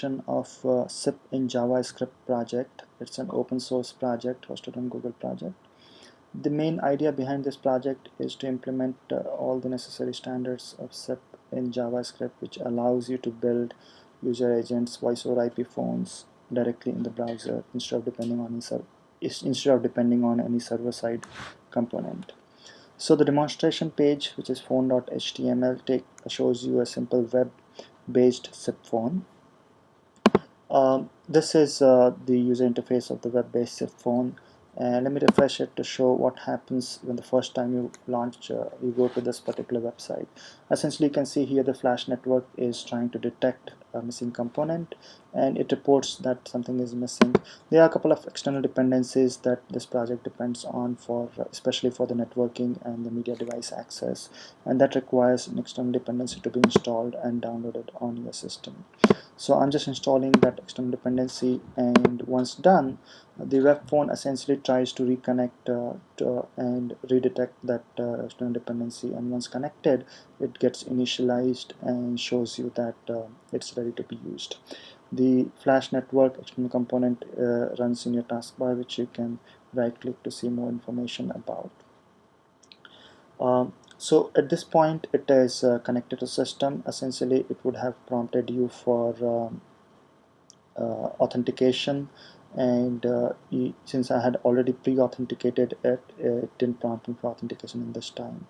Of SIP in JavaScript project. It's an open source project hosted on Google project. The main idea behind this project is to implement all the necessary standards of SIP in JavaScript, which allows you to build user agents, voice over IP phones directly in the browser instead of depending on any server-side component. So the demonstration page, which is phone.html, shows you a simple web-based SIP phone. This is the user interface of the web-based SIP phone. Let me refresh it to show what happens when the first time you you go to this particular website. Essentially, you can see here the Flash network is trying to detect a missing component, and it reports that something is missing. There are a couple of external dependencies that this project depends on, especially for the networking and the media device access, and that requires an external dependency to be installed and downloaded on your system. So I'm just installing that external dependency, and once done, the web phone essentially tries to reconnect and redetect that external dependency, and once connected, it gets initialized and shows you that it's ready to be used. The Flash network external component runs in your taskbar, which you can right click to see more information about. So at this point, it is connected to system. Essentially, it would have prompted you for authentication, and since I had already pre-authenticated it, it didn't prompt me for authentication in this time.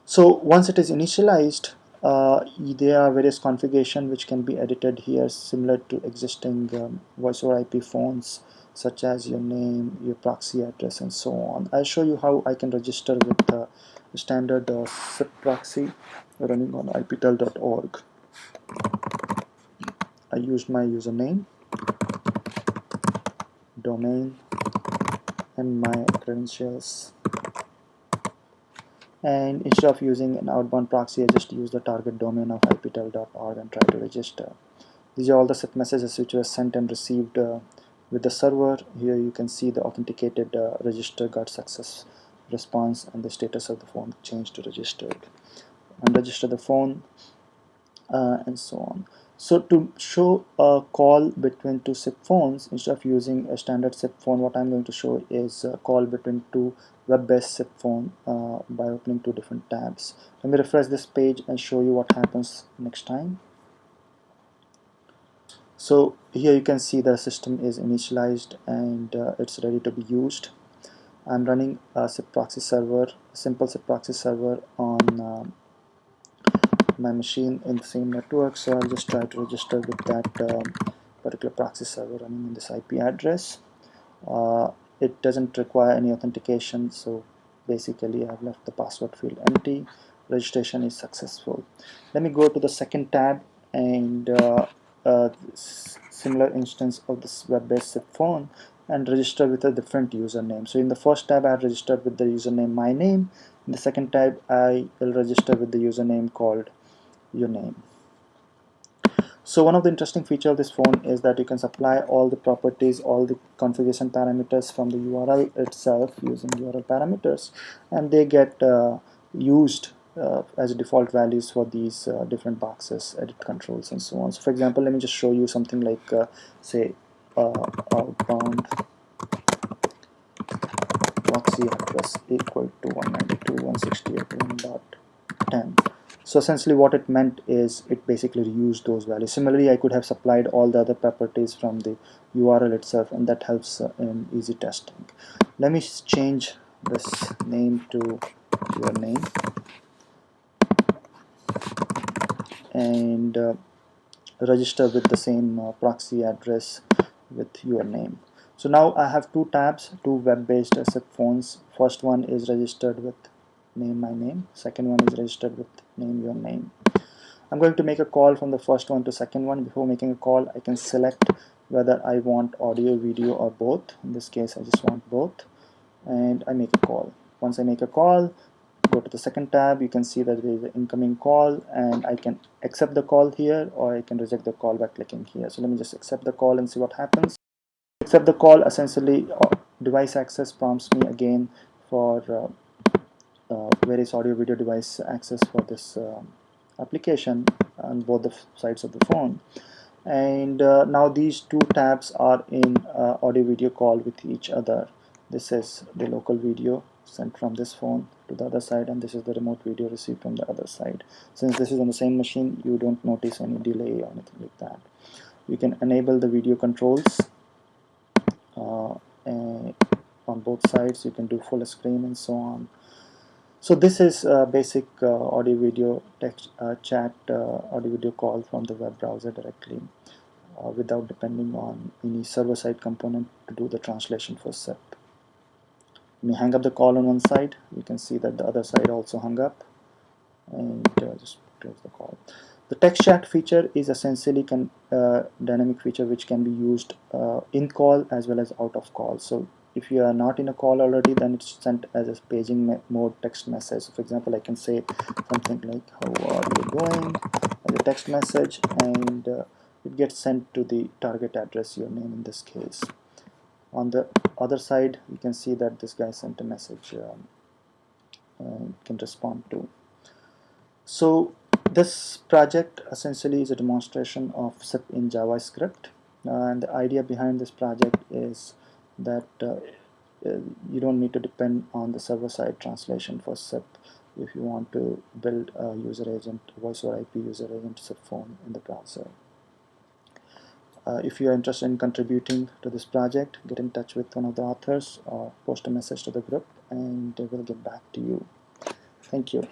So once it is initialized, there are various configurations which can be edited here, similar to existing voice over IP phones, such as your name, your proxy address, and so on. I'll show you how I can register with the standard SIP proxy running on iptel.org. I used my username, domain, and my credentials. And instead of using an outbound proxy, I just use the target domain of iptel.org and try to register. These are all the SIP messages which were sent and received with the server. Here you can see the authenticated register got success response, and the status of the phone changed to registered. Unregister the phone, and so on. So to show a call between two SIP phones, instead of using a standard SIP phone, what I'm going to show is a call between two web-based SIP phone by opening two different tabs. Let me refresh this page and show you what happens next time. So here you can see the system is initialized and it's ready to be used. I'm running a SIP proxy server, a simple SIP proxy server on my machine in the same network, so I'll just try to register with that particular proxy server running in this IP address. It doesn't require any authentication, so basically I've left the password field empty. Registration is successful. Let me go to the second tab and similar instance of this web-based SIP phone and register with a different username. So in the first tab I registered with the username my name. In the second tab I will register with the username called your name. So one of the interesting features of this phone is that you can supply all the properties, all the configuration parameters from the URL itself using URL parameters, and they get used as default values for these different boxes, edit controls, and so on. So for example, let me just show you something like say outbound proxy address equal to 192.168.1.10. So essentially what it meant is it basically reused those values. Similarly, I could have supplied all the other properties from the URL itself, and that helps in easy testing. Let me change this name to your name and register with the same proxy address with your name. So now I have two tabs, two web-based SIP phones. First one is registered with name my name. Second one is registered with name your name. I'm going to make a call from the first one to second one. Before making a call, I can select whether I want audio, video, or both. In this case, I just want both, and I make a call. Once I make a call, go to the second tab. You can see that there is an incoming call, and I can accept the call here, or I can reject the call by clicking here. So let me just accept the call and see what happens. Accept the call, essentially device access prompts me again for various audio video device access for this application on both the sides of the phone. And now these two tabs are in audio video call with each other. This is the local video sent from this phone to the other side, and this is the remote video received from the other side. Since this is on the same machine, you don't notice any delay or anything like that. You can enable the video controls and on both sides. You can do full screen and so on. So this is basic audio video text chat audio video call from the web browser directly without depending on any server-side component to do the translation for SIP. When you hang up the call on one side, you can see that the other side also hung up, and just close the call. The text chat feature is essentially dynamic feature which can be used in call as well as out of call. So if you are not in a call already, then it's sent as a paging mode text message. So for example, I can say something like, how are you doing, as a text message, and it gets sent to the target address, your name in this case. On the other side, you can see that this guy sent a message can respond to. So this project essentially is a demonstration of SIP in JavaScript, and the idea behind this project is that you don't need to depend on the server-side translation for SIP if you want to build a user agent, voice over IP user agent SIP phone in the browser. If you are interested in contributing to this project, get in touch with one of the authors or post a message to the group, and they will get back to you. Thank you.